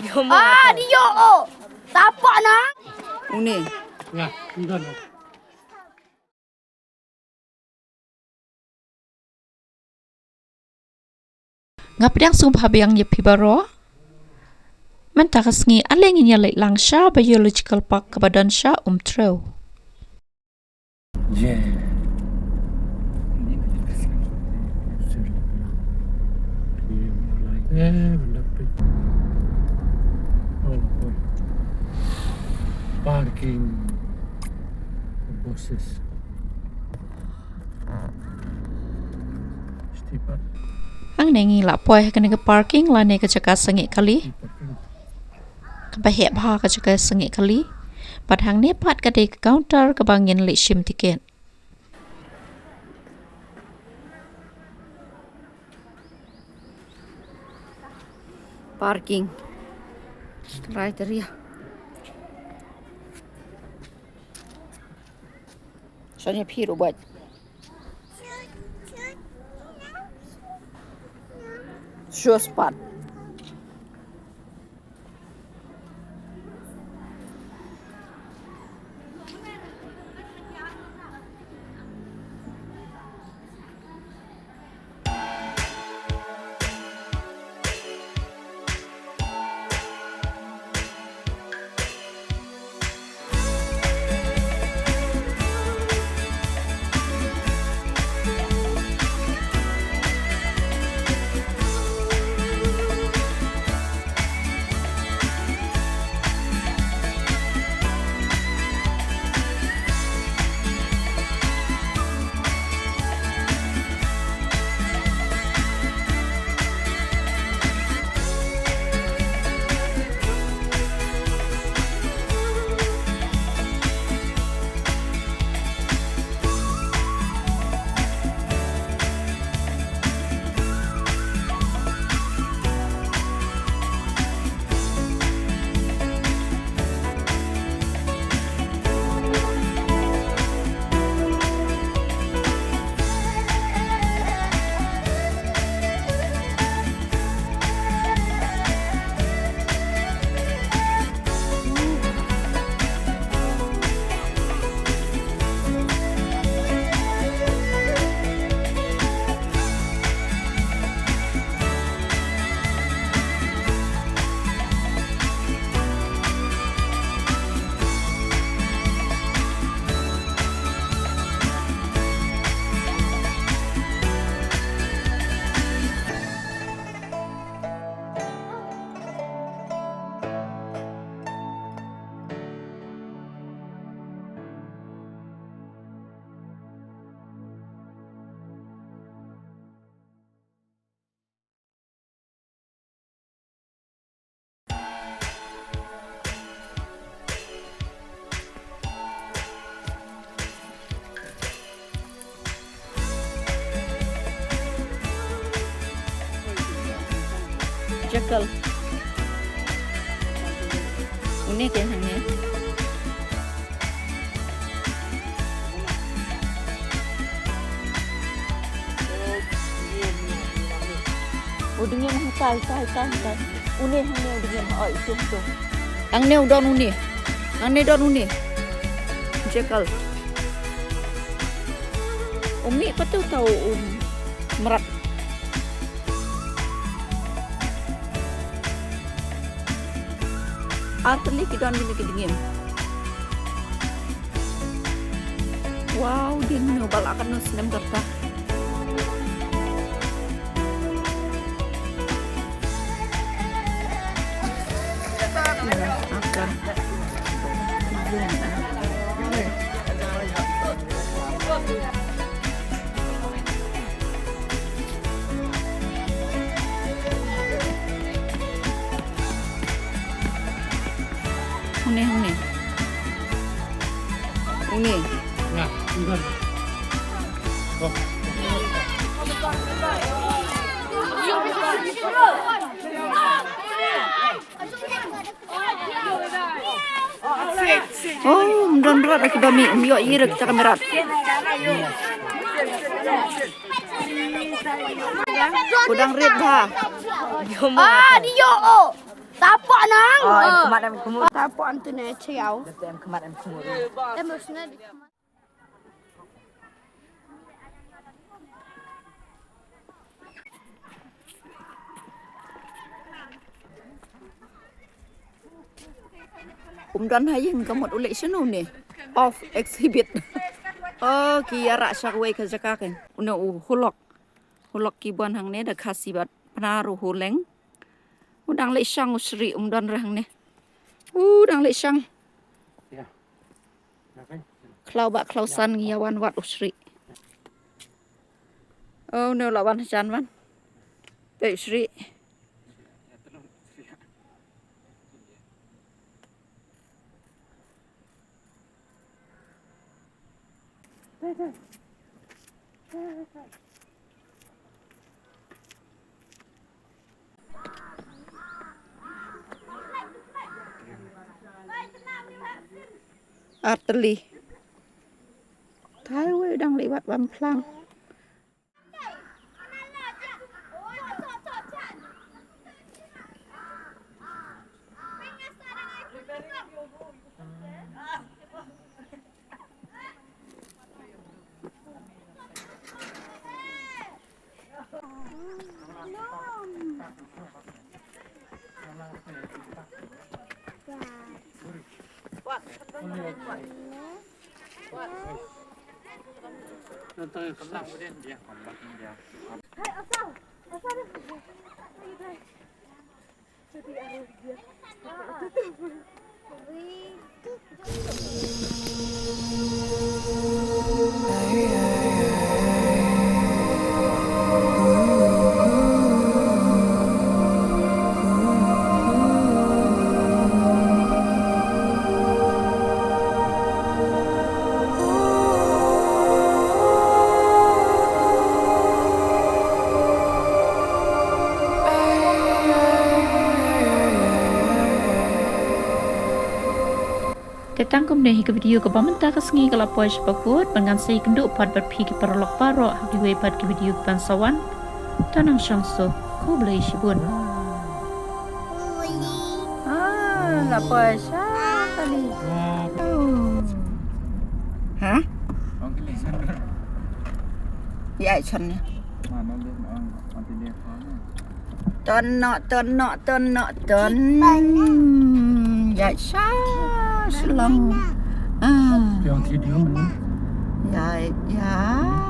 dia oh. Tapak nak. Uni. Ya, enggak. Ngapdang sung phabyang ye phibaro mentakasngi aleng inya lek langsha biological park kabadan sha Umtrew. Yeah. Benda pe. Oh, boy. Parking buses. Steeper. Ang nengi la poi kene ke parking la ne ke jaka sangi kali. Kabahek bha ke jaka sangi kali. Padhang ne pat ke de counter ke bangin le shim tiket. Parking. Kriteria. Soalnya piru buat. Show spot. Jackal. Uni ke hang ne. Udingnya mah tai. Uni hang ne udingnya mah oi tum. Hang ne udon uni. Hang ne don uni. Jackal. Umi patut tahu merat. Atli kita ni dingin. Wow, din nubal akan nus nem kerta. Uni. Ya, enggak. Oh. Oh, mudah berat aku bami umyo irek ta kamera. Udang red ha. Dia oh. Tapak nang. Em kemat em kumur. Tapak tu ni ciao. Em kemat em kumur. Emosional. Dan hayang kamot ulit siya no ni. Off exhibit. Oh, kiyara siya kuway ka jakakin. Una hulok. Hulok kibuan hang ne da kasibat penaruh huleng. Udang le siyang usri dan rahang ne. Udang le siyang. Ya. Oke. Klausan ngiyawan wat usri. Oh, no lawan jan wan. Pe usri. Arteli. Thái we đang lewat bam plang. Nonton kelam kemudian dia kompak dia. Ketang kumne ke video ke pamenta ke sengi kalau pois pakut dengan sei kenduk pat berpi ke perlok paro diwe pat ke video pansawan tanang syangso ko blai shibun La pois kali. Hả? Dạ chân. Tên nọ. Dạ sao? Long. Yang video. Ya.